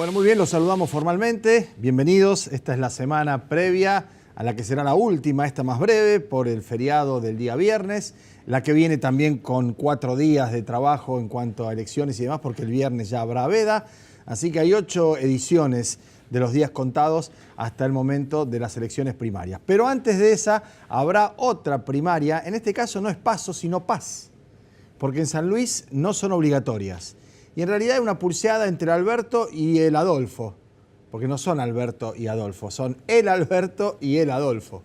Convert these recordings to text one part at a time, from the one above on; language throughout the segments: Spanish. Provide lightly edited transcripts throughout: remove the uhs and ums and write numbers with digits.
Bueno, muy bien, los saludamos formalmente. Bienvenidos. Esta es la semana previa a la que será la última, esta más breve, por el feriado del día viernes. La que viene también con 4 días de trabajo en cuanto a elecciones y demás, porque el viernes ya habrá veda. Así que hay 8 ediciones de los días contados hasta el momento de las elecciones primarias. Pero antes de esa habrá otra primaria. En este caso no es PASO, sino PAS, porque en San Luis no son obligatorias. Y en realidad es una pulseada entre Alberto y el Adolfo, porque no son Alberto y Adolfo, son el Alberto y el Adolfo.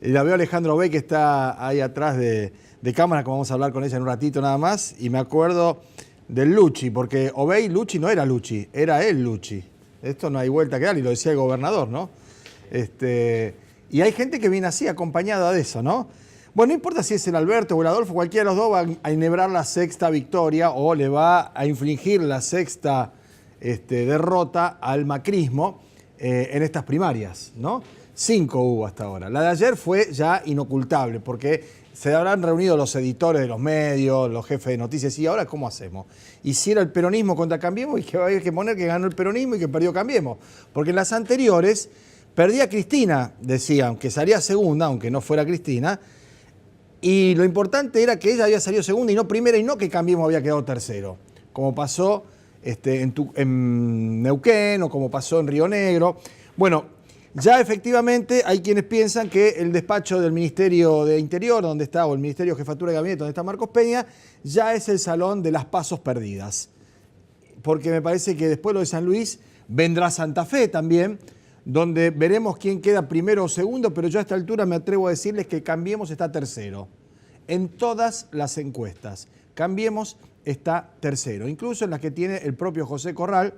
Y la veo a Alejandro B, que está ahí atrás de cámara, como vamos a hablar con ella en un ratito nada más, y me acuerdo del Luchi, porque Obey Luchi no era Luchi, era el Luchi. Esto no hay vuelta que dar, y lo decía el gobernador, ¿no? Y hay gente que viene así, acompañada de eso, ¿no? Bueno, no importa si es el Alberto o el Adolfo, cualquiera de los dos va a enhebrar la sexta victoria o le va a infligir la sexta derrota al macrismo en estas primarias, ¿no? 5 hubo hasta ahora. La de ayer fue ya inocultable porque se habrán reunido los editores de los medios, los jefes de noticias, y ahora ¿cómo hacemos? Y si era el peronismo contra Cambiemos, y que hay que poner que ganó el peronismo y que perdió Cambiemos. Porque en las anteriores perdía Cristina, decían, que salía segunda, aunque no fuera Cristina. Y lo importante era que ella había salido segunda y no primera, y no que Cambiemos había quedado tercero, como pasó en Neuquén o como pasó en Río Negro. Bueno, ya efectivamente hay quienes piensan que el despacho del Ministerio de Interior, donde está, o el Ministerio de Jefatura de Gabinete, donde está Marcos Peña, ya es el salón de las pasos perdidas. Porque me parece que después lo de San Luis vendrá Santa Fe también, donde veremos quién queda primero o segundo, pero yo a esta altura me atrevo a decirles que Cambiemos está tercero. En todas las encuestas, Cambiemos está tercero, incluso en las que tiene el propio José Corral,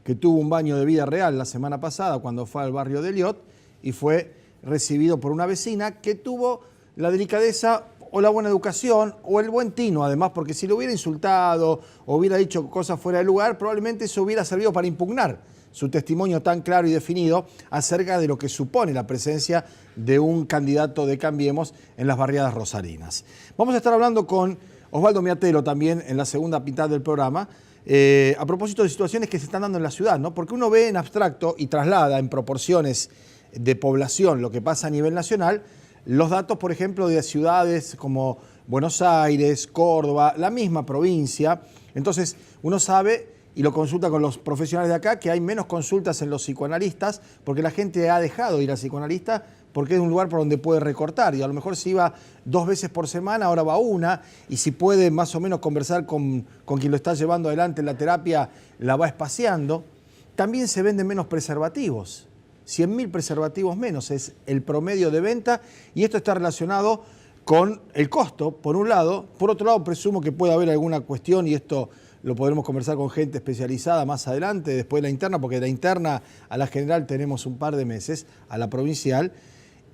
que tuvo un baño de vida real la semana pasada cuando fue al barrio de Eliot y fue recibido por una vecina que tuvo la delicadeza o la buena educación o el buen tino, además, porque si lo hubiera insultado o hubiera dicho cosas fuera de lugar, probablemente eso hubiera servido para impugnar su testimonio tan claro y definido acerca de lo que supone la presencia de un candidato de Cambiemos en las barriadas rosarinas. Vamos a estar hablando con Osvaldo Miatelo también en la segunda mitad del programa, a propósito de situaciones que se están dando en la ciudad, ¿no? Porque uno ve en abstracto y traslada en proporciones de población lo que pasa a nivel nacional, los datos, por ejemplo, de ciudades como Buenos Aires, Córdoba, la misma provincia. Entonces, uno sabe y lo consulta con los profesionales de acá, que hay menos consultas en los psicoanalistas, porque la gente ha dejado de ir al psicoanalista porque es un lugar por donde puede recortar, y a lo mejor si iba 2 veces por semana, ahora va 1, y si puede más o menos conversar con quien lo está llevando adelante en la terapia, la va espaciando. También se venden menos preservativos, 100.000 preservativos menos es el promedio de venta, y esto está relacionado con el costo, por un lado. Por otro lado, presumo que puede haber alguna cuestión, y esto lo podremos conversar con gente especializada más adelante, después de la interna, porque de la interna a la general tenemos un par de meses, a la provincial.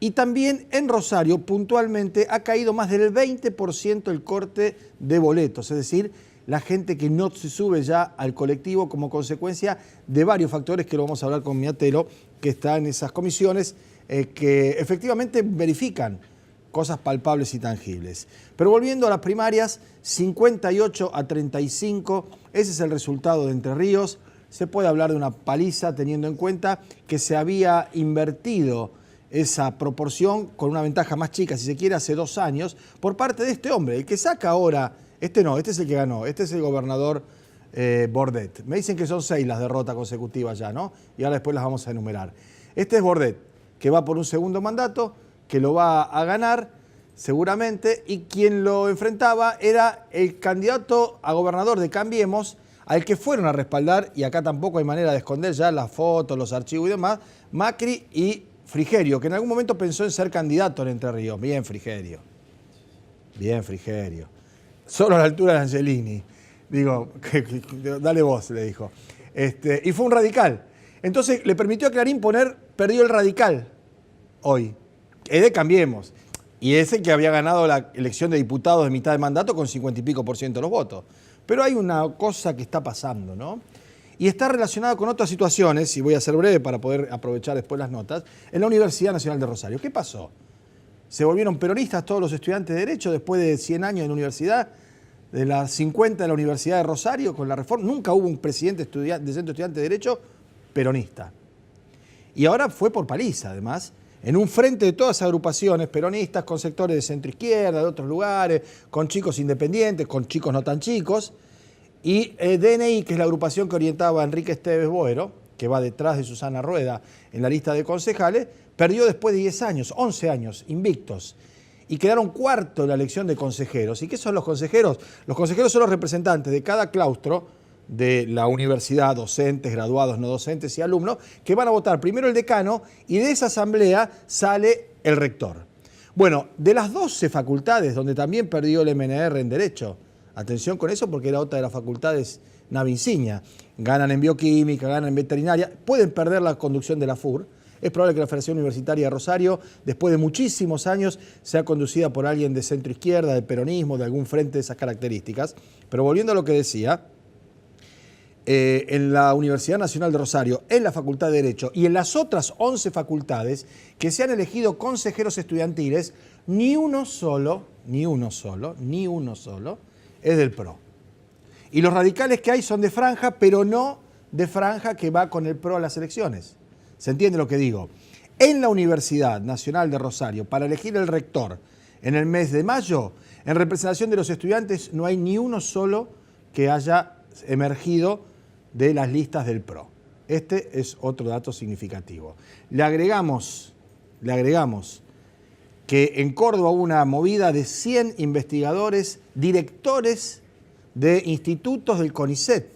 Y también en Rosario, puntualmente, ha caído más del 20% el corte de boletos, es decir, la gente que no se sube ya al colectivo como consecuencia de varios factores que lo vamos a hablar con Miatelo, que está en esas comisiones que efectivamente verifican cosas palpables y tangibles. Pero volviendo a las primarias, 58-35, ese es el resultado de Entre Ríos. Se puede hablar de una paliza teniendo en cuenta que se había invertido esa proporción con una ventaja más chica, si se quiere, hace 2 años, por parte de este hombre. El que saca ahora, este es el que ganó, este es el gobernador Bordet. Me dicen que son 6 las derrotas consecutivas ya, ¿no? Y ahora después las vamos a enumerar. Este es Bordet, que va por un segundo mandato, que lo va a ganar seguramente, y quien lo enfrentaba era el candidato a gobernador de Cambiemos, al que fueron a respaldar, y acá tampoco hay manera de esconder ya las fotos, los archivos y demás, Macri y Frigerio, que en algún momento pensó en ser candidato en Entre Ríos. Bien, Frigerio. Bien, Frigerio. Solo a la altura de Angelini. Digo, dale vos, le dijo. Y fue un radical. Entonces le permitió a Clarín poner, perdió el radical hoy. Es de Cambiemos. Y ese que había ganado la elección de diputados de mitad de mandato con 50 y pico % de los votos. Pero hay una cosa que está pasando, ¿no? Y está relacionada con otras situaciones, y voy a ser breve para poder aprovechar después las notas, en la Universidad Nacional de Rosario. ¿Qué pasó? ¿Se volvieron peronistas todos los estudiantes de Derecho después de 100 años en la universidad? de las 50 de la Universidad de Rosario con la reforma. Nunca hubo un presidente de Centro Estudiante de Derecho peronista. Y ahora fue por paliza, además, en un frente de todas las agrupaciones peronistas, con sectores de centro-izquierda, de otros lugares, con chicos independientes, con chicos no tan chicos. Y DNI, que es la agrupación que orientaba a Enrique Esteves Boero, que va detrás de Susana Rueda en la lista de concejales, perdió después de 10 años, 11 años, invictos. Y quedaron cuarto en la elección de consejeros. ¿Y qué son los consejeros? Los consejeros son los representantes de cada claustro de la universidad, docentes, graduados, no docentes y alumnos, que van a votar primero el decano y de esa asamblea sale el rector. Bueno, de las 12 facultades donde también perdió el MNR en Derecho, atención con eso porque era otra de las facultades nave insignia, ganan en bioquímica, ganan en veterinaria, pueden perder la conducción de la FUR. Es probable que la Federación Universitaria de Rosario, después de muchísimos años, sea conducida por alguien de centro izquierda, del peronismo, de algún frente de esas características. Pero volviendo a lo que decía, en la Universidad Nacional de Rosario, en la Facultad de Derecho y en las otras 11 facultades que se han elegido consejeros estudiantiles, ni uno solo es del PRO. Y los radicales que hay son de franja, pero no de franja que va con el PRO a las elecciones. ¿Se entiende lo que digo? En la Universidad Nacional de Rosario, para elegir el rector en el mes de mayo, en representación de los estudiantes no hay ni uno solo que haya emergido de las listas del PRO. Este es otro dato significativo. Le agregamos que en Córdoba hubo una movida de 100 investigadores, directores de institutos del CONICET.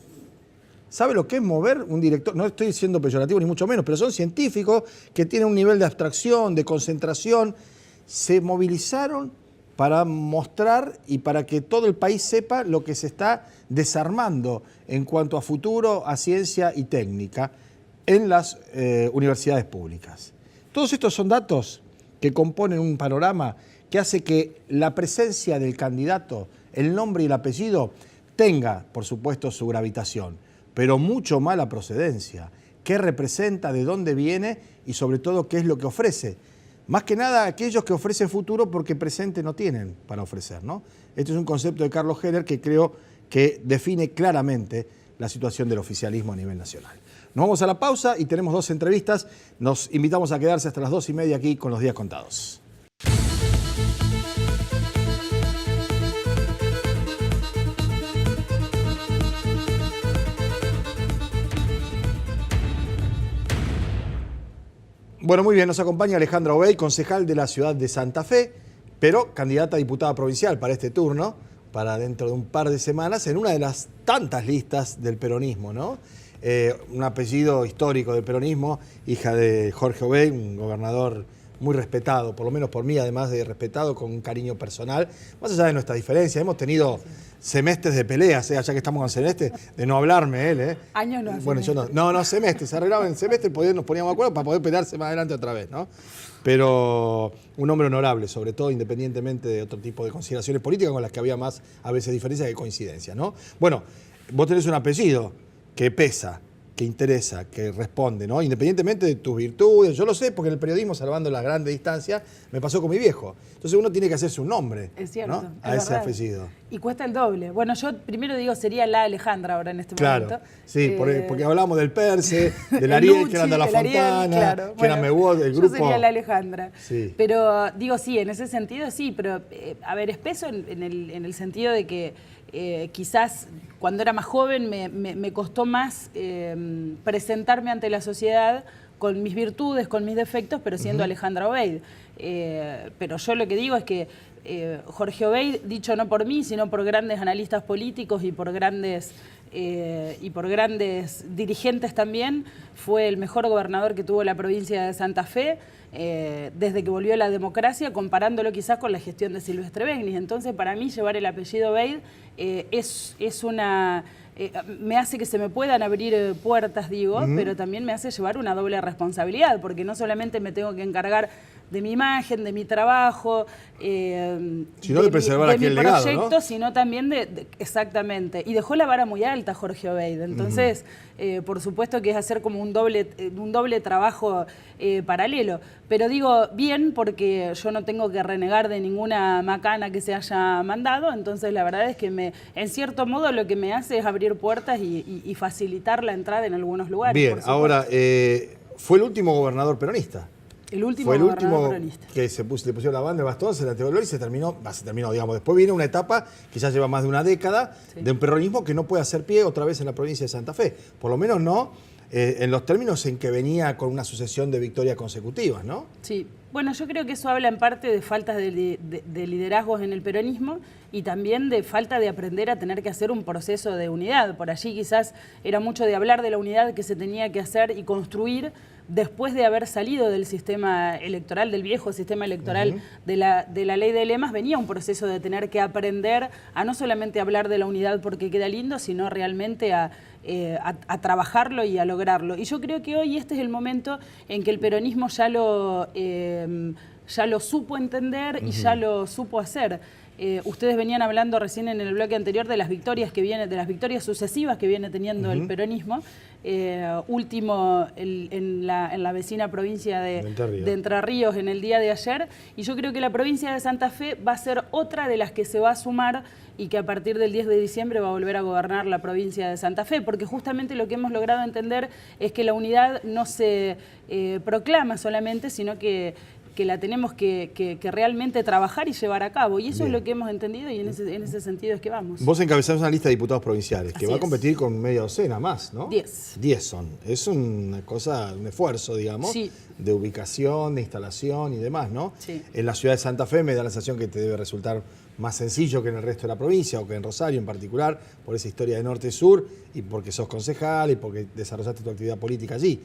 ¿Sabe lo que es mover un director? No estoy siendo peyorativo ni mucho menos, pero son científicos que tienen un nivel de abstracción, de concentración. Se movilizaron para mostrar y para que todo el país sepa lo que se está desarmando en cuanto a futuro, a ciencia y técnica en las universidades públicas. Todos estos son datos que componen un panorama que hace que la presencia del candidato, el nombre y el apellido, tenga, por supuesto, su gravitación, pero mucho más la procedencia, qué representa, de dónde viene y sobre todo qué es lo que ofrece. Más que nada aquellos que ofrecen futuro porque presente no tienen para ofrecer, ¿no? Este es un concepto de Carlos Heller que creo que define claramente la situación del oficialismo a nivel nacional. Nos vamos a la pausa y tenemos 2 entrevistas. Nos invitamos a quedarse hasta las 2:30 aquí con Los Días Contados. Bueno, muy bien, nos acompaña Alejandra Obey, concejal de la ciudad de Santa Fe, pero candidata a diputada provincial para este turno, para dentro de un par de semanas, en una de las tantas listas del peronismo, ¿no? Un apellido histórico del peronismo, hija de Jorge Obey, un gobernador muy respetado, por lo menos por mí, además de respetado, con un cariño personal, más allá de nuestras diferencias. Hemos tenido semestres de peleas, ya que estamos con semestres, de no hablarme él. Años no. Bueno, yo no, semestres, se arreglaba en semestre, nos poníamos de acuerdo para poder pelearse más adelante otra vez, ¿no? Pero un hombre honorable, sobre todo independientemente de otro tipo de consideraciones políticas con las que había más a veces diferencias que coincidencias, ¿no? Bueno, vos tenés un apellido que pesa, que interesa, que responde, ¿no? Independientemente de tus virtudes. Yo lo sé porque en el periodismo, salvando las grandes distancias, me pasó con mi viejo. Entonces uno tiene que hacerse un nombre, es cierto, ¿no? A ese apellido. Y cuesta el doble. Bueno, yo primero digo, sería la Alejandra ahora en este momento. Claro, sí, porque hablamos del Perse, del Ariel, que era de la Fontana, claro. que era Mewod, el grupo. Yo sería la Alejandra. Sí. Pero digo, sí, en ese sentido sí, pero a ver, es peso en el sentido de que quizás cuando era más joven me costó más presentarme ante la sociedad con mis virtudes, con mis defectos, pero siendo Alejandra Obey. Pero yo lo que digo es que Jorge Obey, dicho no por mí, sino por grandes analistas políticos y por grandes dirigentes también, fue el mejor gobernador que tuvo la provincia de Santa Fe desde que volvió la democracia, comparándolo quizás con la gestión de Silvestre Begnis. Entonces, para mí, llevar el apellido Obey me hace que se me puedan abrir puertas, digo, pero también me hace llevar una doble responsabilidad, porque no solamente me tengo que encargar de mi imagen, de mi trabajo, sino de preservar mi aquel legado, proyecto, ¿no? sino también exactamente. Y dejó la vara muy alta Jorge Obeid. Entonces, por supuesto que es hacer como un doble trabajo paralelo. Pero digo bien porque yo no tengo que renegar de ninguna macana que se haya mandado. Entonces, la verdad es que en cierto modo lo que me hace es abrir puertas y facilitar la entrada en algunos lugares. Bien, ahora, fue el último gobernador peronista. El último fue el gobernador último peronista. que le pusieron la banda, el bastón, se la teoló y se terminó, digamos. Después viene una etapa que ya lleva más de una década de un peronismo que no puede hacer pie otra vez en la provincia de Santa Fe. Por lo menos no en los términos en que venía con una sucesión de victorias consecutivas, ¿no? Sí. Bueno, yo creo que eso habla en parte de falta de liderazgos en el peronismo y también de falta de aprender a tener que hacer un proceso de unidad. Por allí quizás era mucho de hablar de la unidad que se tenía que hacer y construir después de haber salido del sistema electoral, del viejo sistema electoral de la ley de lemas. Venía un proceso de tener que aprender a no solamente hablar de la unidad porque queda lindo, sino realmente a trabajarlo y a lograrlo. Y yo creo que hoy este es el momento en que el peronismo ya lo supo entender y ya lo supo hacer. Ustedes venían hablando recién en el bloque anterior de las victorias sucesivas que viene teniendo el peronismo. Último en la vecina provincia de Entre Ríos en el día de ayer. Y yo creo que la provincia de Santa Fe va a ser otra de las que se va a sumar y que a partir del 10 de diciembre va a volver a gobernar la provincia de Santa Fe, porque justamente lo que hemos logrado entender es que la unidad no se proclama solamente, sino que la tenemos que realmente trabajar y llevar a cabo. Y eso es lo que hemos entendido y en ese sentido es que vamos. Vos encabezás una lista de diputados provinciales que Así va a competir con media docena más, ¿no? 10. 10 son. Es una cosa, un esfuerzo, digamos, de ubicación, de instalación y demás, ¿no? Sí. En la ciudad de Santa Fe me da la sensación que te debe resultar más sencillo que en el resto de la provincia, o que en Rosario en particular, por esa historia de norte-sur, y porque sos concejal y porque desarrollaste tu actividad política allí.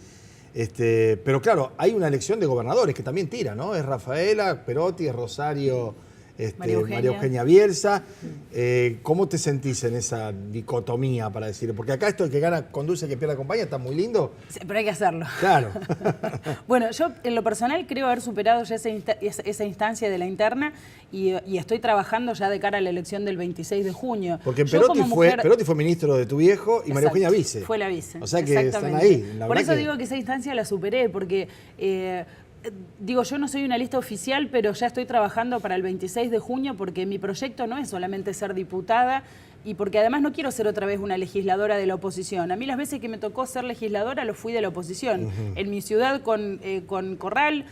Pero claro, hay una elección de gobernadores que también tira, ¿no? Es Rafaela, Perotti, es Rosario, María Eugenia Bielsa. ¿Cómo te sentís en esa dicotomía, para decir? Porque acá esto, el que gana conduce, el que pierde acompaña, está muy lindo. Sí, pero hay que hacerlo. Claro. Bueno, yo en lo personal creo haber superado ya esa instancia de la interna y estoy trabajando ya de cara a la elección del 26 de junio. Porque Perotti fue ministro de tu viejo y María Eugenia vice. Fue la vice. O sea que están ahí. Por eso digo que esa instancia la superé, porque... yo no soy una lista oficial, pero ya estoy trabajando para el 26 de junio porque mi proyecto no es solamente ser diputada y porque además no quiero ser otra vez una legisladora de la oposición. A mí las veces que me tocó ser legisladora lo fui de la oposición. En mi ciudad con Corral,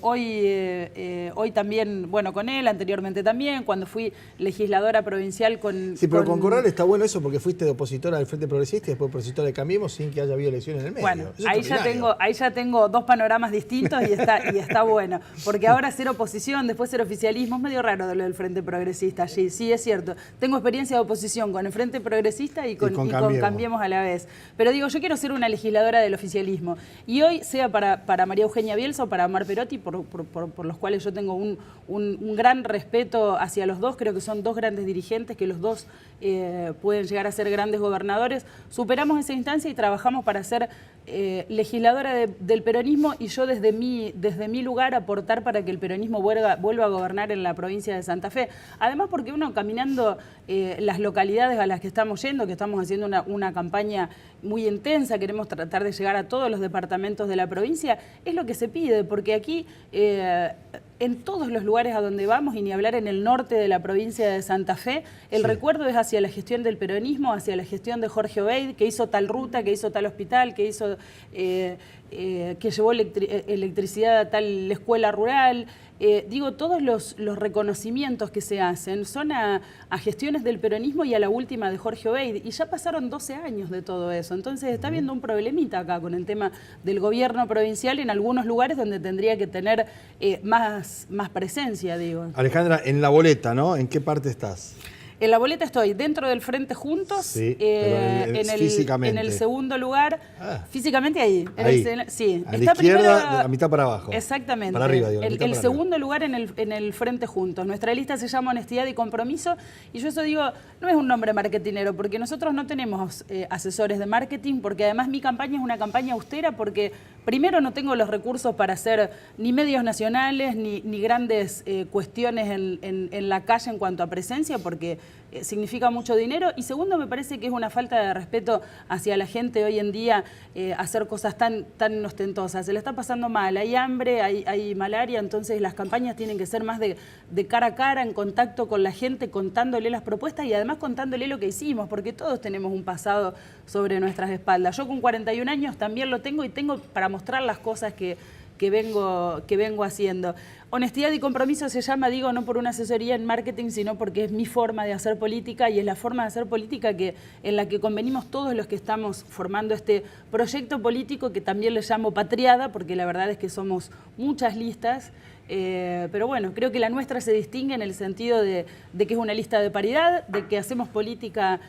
hoy también, bueno, con él, anteriormente también, cuando fui legisladora provincial con... Sí, pero con Corral está bueno eso porque fuiste de opositora del Frente Progresista y después opositora de Cambiemos sin que haya habido elecciones en el medio. Bueno, ahí ya tengo dos panoramas distintos y está bueno. Porque ahora ser oposición, después ser oficialismo, es medio raro de lo del Frente Progresista allí. Sí, es cierto. Tengo experiencia de oposición con el Frente Progresista y con Cambiemos a la vez. Pero digo, yo quiero ser una legisladora del oficialismo. Y hoy, sea para María Eugenia Bielsa o para Omar Perotti, por los cuales yo tengo un gran respeto hacia los dos, creo que son dos grandes dirigentes, que los dos pueden llegar a ser grandes gobernadores. Superamos esa instancia y trabajamos para ser legisladora del peronismo y yo desde mi lugar aportar para que el peronismo vuelva a gobernar en la provincia de Santa Fe. Además porque uno caminando las localidades a las que estamos yendo, que estamos haciendo una campaña muy intensa, queremos tratar de llegar a todos los departamentos de la provincia, es lo que se pide, porque aquí en todos los lugares a donde vamos, y ni hablar en el norte de la provincia de Santa Fe, el recuerdo es hacia la gestión del peronismo, hacia la gestión de Jorge Obeid, que hizo tal ruta, que hizo tal hospital, que hizo que llevó electricidad a tal escuela rural. Todos los reconocimientos que se hacen son a gestiones del peronismo y a la última de Jorge Obeid, y ya pasaron 12 años de todo eso. Entonces está habiendo un problemita acá con el tema del gobierno provincial en algunos lugares donde tendría que tener más presencia, digo. Alejandra, en la boleta, ¿no? ¿En qué parte estás? En la boleta estoy dentro del Frente Juntos, sí, pero físicamente. En el segundo lugar, físicamente ahí. Ahí. Sí, a la está izquierda, primero, de la mitad para abajo. Exactamente. Para arriba, digo, el segundo lugar en el Frente Juntos. Nuestra lista se llama Honestidad y Compromiso, y yo eso digo, no es un nombre marketinero, porque nosotros no tenemos asesores de marketing, porque además mi campaña es una campaña austera, porque primero no tengo los recursos para hacer ni medios nacionales, ni grandes cuestiones en la calle en cuanto a presencia, porque significa mucho dinero, y segundo, me parece que es una falta de respeto hacia la gente hoy en día hacer cosas tan ostentosas. Se le está pasando mal, hay hambre, hay malaria, entonces las campañas tienen que ser más de cara a cara, en contacto con la gente, contándole las propuestas y además contándole lo que hicimos, porque todos tenemos un pasado sobre nuestras espaldas. Yo con 41 años también lo tengo, y tengo para mostrar las cosas que vengo haciendo. Honestidad y Compromiso se llama, digo, no por una asesoría en marketing, sino porque es mi forma de hacer política, y es la forma de hacer política en la que convenimos todos los que estamos formando este proyecto político, que también le llamo Patriada, porque la verdad es que somos muchas listas. Pero bueno, creo que la nuestra se distingue en el sentido de que es una lista de paridad, de que hacemos política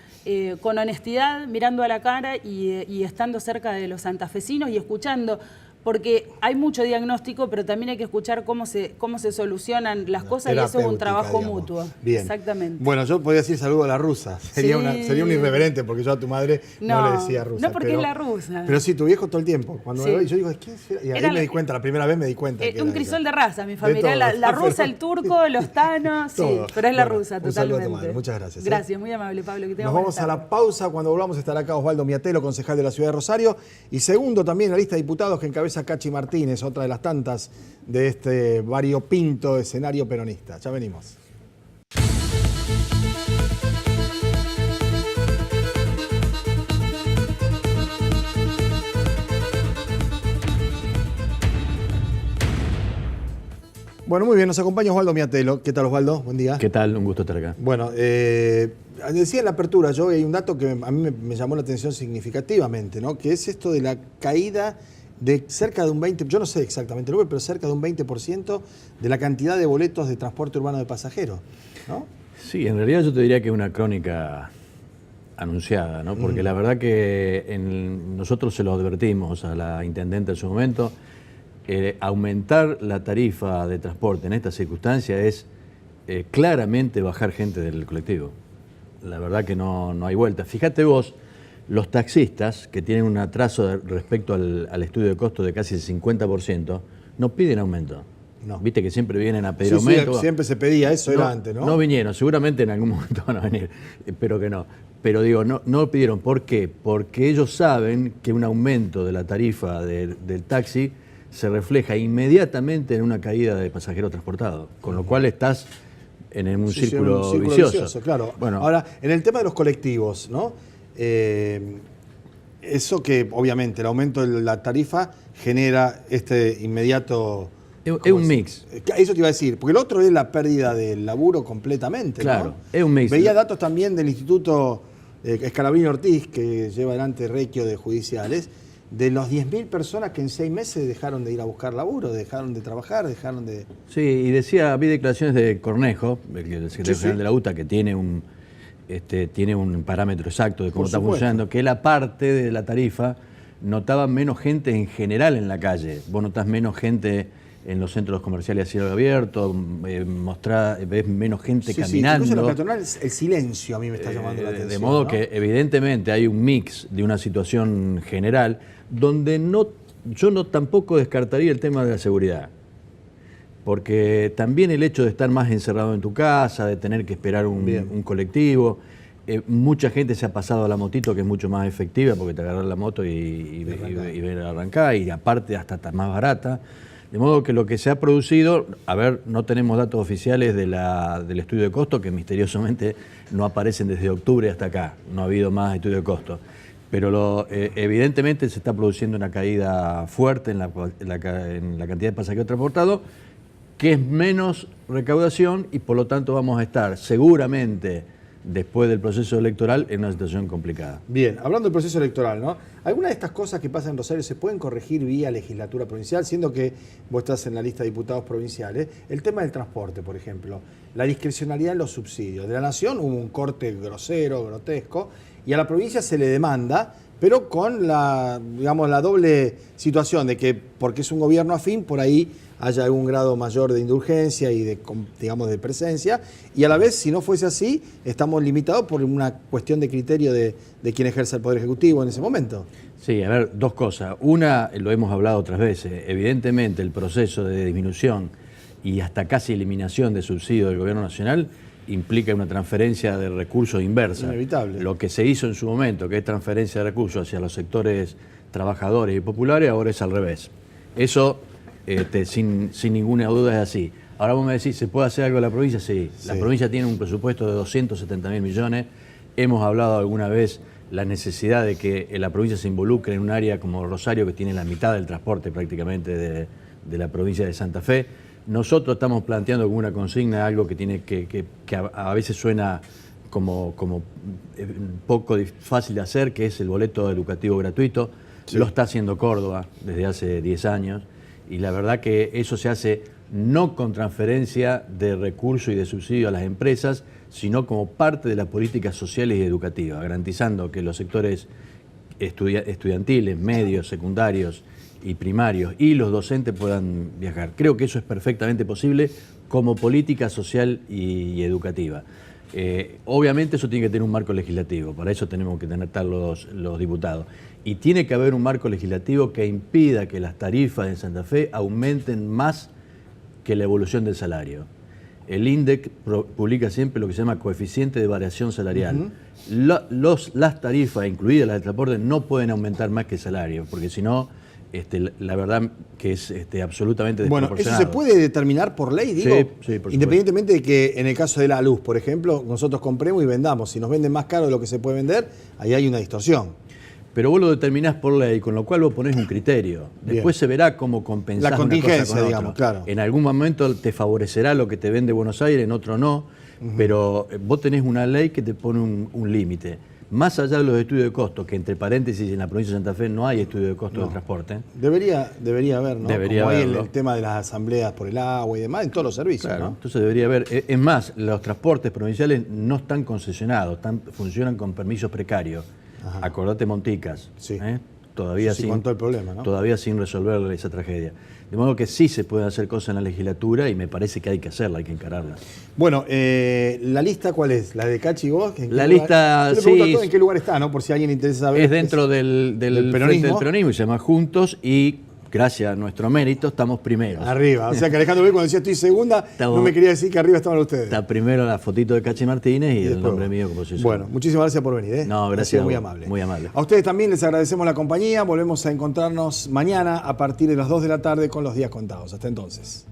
con honestidad, mirando a la cara y estando cerca de los santafesinos y escuchando, porque hay mucho diagnóstico, pero también hay que escuchar cómo se solucionan las cosas, y eso es un trabajo mutuo. Bien. Exactamente. Bueno, yo podría decir saludo a la rusa. Sería un irreverente, porque yo a tu madre no le decía rusa. No, porque es la rusa. Pero sí, tu viejo todo el tiempo. Cuando me voy, yo digo, ¿quién será? Y ahí me di cuenta, la primera vez me di cuenta. Un crisol de raza, mi familia. La rusa, el turco, los tanos, sí, pero es la rusa, totalmente. Un saludo a tu madre. Muchas gracias. Gracias, muy amable, Pablo. Nos vamos a la pausa. Cuando volvamos estará acá Osvaldo Miatelo, concejal de la ciudad de Rosario, y segundo también en la lista de diputados que encabeza Cachi Martínez, otra de las tantas de este variopinto escenario peronista. Ya venimos. Bueno, muy bien, nos acompaña Osvaldo Miatelo. ¿Qué tal, Osvaldo? Buen día. ¿Qué tal? Un gusto estar acá. Bueno, decía en la apertura, yo hay un dato que a mí me llamó la atención significativamente, ¿no? Que es esto de la caída de cerca de un 20%, yo no sé exactamente el número, pero cerca de un 20% de la cantidad de boletos de transporte urbano de pasajeros, ¿no? Sí, en realidad yo te diría que es una crónica anunciada, ¿no? Porque la verdad que nosotros se lo advertimos a la intendente en su momento, aumentar la tarifa de transporte en esta circunstancia es claramente bajar gente del colectivo. La verdad que no hay vuelta. Fíjate vos, los taxistas, que tienen un atraso respecto al estudio de costo de casi el 50%, no piden aumento. No. Viste que siempre vienen a pedir aumento. Sí, siempre se pedía eso, era antes, ¿no? No vinieron, seguramente en algún momento van a venir, espero que no. Pero digo, no lo pidieron. ¿Por qué? Porque ellos saben que un aumento de la tarifa del taxi se refleja inmediatamente en una caída de pasajeros transportados, con lo cual estás en un círculo vicioso. Claro. Bueno, ahora, en el tema de los colectivos, ¿no? Eso que obviamente el aumento de la tarifa genera este inmediato... Es un mix. Eso te iba a decir, porque el otro es la pérdida del laburo completamente, claro, ¿no? Es un mix. Veía datos también del Instituto Scalabrini Ortiz, que lleva adelante Requio de Judiciales, de los 10.000 personas que en 6 meses dejaron de ir a buscar laburo, dejaron de trabajar, dejaron de... Sí, y vi declaraciones de Cornejo, el secretario general de la UTA, que tiene un parámetro exacto de cómo está funcionando, que la parte de la tarifa notaba menos gente en general en la calle. Vos notás menos gente en los centros comerciales a cielo abierto, ves menos gente caminando. Incluso en lo peatonal, el silencio a mí me está llamando la atención. De modo, ¿no?, que evidentemente hay un mix de una situación general donde yo no tampoco descartaría el tema de la seguridad. Porque también el hecho de estar más encerrado en tu casa, de tener que esperar un colectivo, mucha gente se ha pasado a la motito, que es mucho más efectiva, porque te agarras la moto y ven a arrancar, y aparte hasta está más barata. De modo que lo que se ha producido, no tenemos datos oficiales del estudio de costo, que misteriosamente no aparecen desde octubre hasta acá, no ha habido más estudio de costo. Pero evidentemente se está produciendo una caída fuerte en la cantidad de pasajeros transportados, que es menos recaudación, y por lo tanto vamos a estar seguramente después del proceso electoral en una situación complicada. Bien, hablando del proceso electoral, ¿no? ¿Alguna de estas cosas que pasan en Rosario se pueden corregir vía legislatura provincial, siendo que vos estás en la lista de diputados provinciales? El tema del transporte, por ejemplo, la discrecionalidad en los subsidios. De la Nación hubo un corte grosero, grotesco, y a la provincia se le demanda, pero con la, digamos, la doble situación de que, porque es un gobierno afín, por ahí haya algún grado mayor de indulgencia y de, digamos, de presencia, y a la vez, si no fuese así, estamos limitados por una cuestión de criterio de quien ejerce el Poder Ejecutivo en ese momento. Sí, a ver, dos cosas. Una, lo hemos hablado otras veces, evidentemente el proceso de disminución y hasta casi eliminación de subsidios del Gobierno Nacional implica una transferencia de recursos inversa. Inevitable. Lo que se hizo en su momento, que es transferencia de recursos hacia los sectores trabajadores y populares, ahora es al revés. Eso, sin ninguna duda, es así. Ahora vos me decís, ¿se puede hacer algo en la provincia? Sí. La provincia tiene un presupuesto de 270.000 millones. Hemos hablado alguna vez la necesidad de que la provincia se involucre en un área como Rosario, que tiene la mitad del transporte prácticamente de la provincia de Santa Fe. Nosotros estamos planteando como una consigna algo que tiene que a veces suena como un poco fácil de hacer, que es el boleto educativo gratuito. Sí. Lo está haciendo Córdoba desde hace 10 años y la verdad que eso se hace no con transferencia de recursos y de subsidio a las empresas, sino como parte de las políticas sociales y educativas, garantizando que los sectores estudiantiles, medios, secundarios y primarios y los docentes puedan viajar. Creo que eso es perfectamente posible como política social y educativa. Obviamente eso tiene que tener un marco legislativo, para eso tenemos que estar los diputados. Y tiene que haber un marco legislativo que impida que las tarifas en Santa Fe aumenten más que la evolución del salario. El INDEC publica siempre lo que se llama coeficiente de variación salarial. Las tarifas, incluidas las de transporte, no pueden aumentar más que el salario, porque si no, la verdad que es absolutamente desproporcionado. Bueno, ¿eso se puede determinar por ley, digo? Sí, por independientemente de que en el caso de la luz, por ejemplo, nosotros compremos y vendamos. Si nos venden más caro de lo que se puede vender, ahí hay una distorsión. Pero vos lo determinás por ley, con lo cual vos ponés un criterio. Después se verá cómo compensar la contingencia, digamos, claro. En algún momento te favorecerá lo que te vende Buenos Aires, en otro no, pero vos tenés una ley que te pone un límite. Más allá de los estudios de costo, que entre paréntesis en la provincia de Santa Fe no hay estudio de costo de transporte. Debería haber, ¿no? Debería como haberlo. hay el tema de las asambleas por el agua y demás, en todos los servicios, claro, ¿no? Entonces debería haber. Es más, los transportes provinciales no están concesionados, funcionan con permisos precarios. Ajá. Acordate Monticas, sí. Todavía sí, con todo el problema, ¿no? Todavía sin resolver esa tragedia. De modo que sí se pueden hacer cosas en la legislatura y me parece que hay que hacerla, hay que encararla. Bueno, ¿la lista cuál es? ¿La de Cachi y vos? La lista, sí. ¿En qué lugar está, no? Por si a alguien le interesa saber. Es dentro del Frente del Peronismo y se llama Juntos y gracias a nuestro mérito estamos primeros. Arriba, o sea que Alejandro Luis cuando decía estoy segunda, no me quería decir que arriba estaban ustedes. Está primero la fotito de Cachi Martínez y el nombre mío como si. Bueno, muchísimas gracias por venir. No, gracias. Muy amable. Muy amable. A ustedes también les agradecemos la compañía. Volvemos a encontrarnos mañana a partir de las 2 de la tarde con los días contados. Hasta entonces.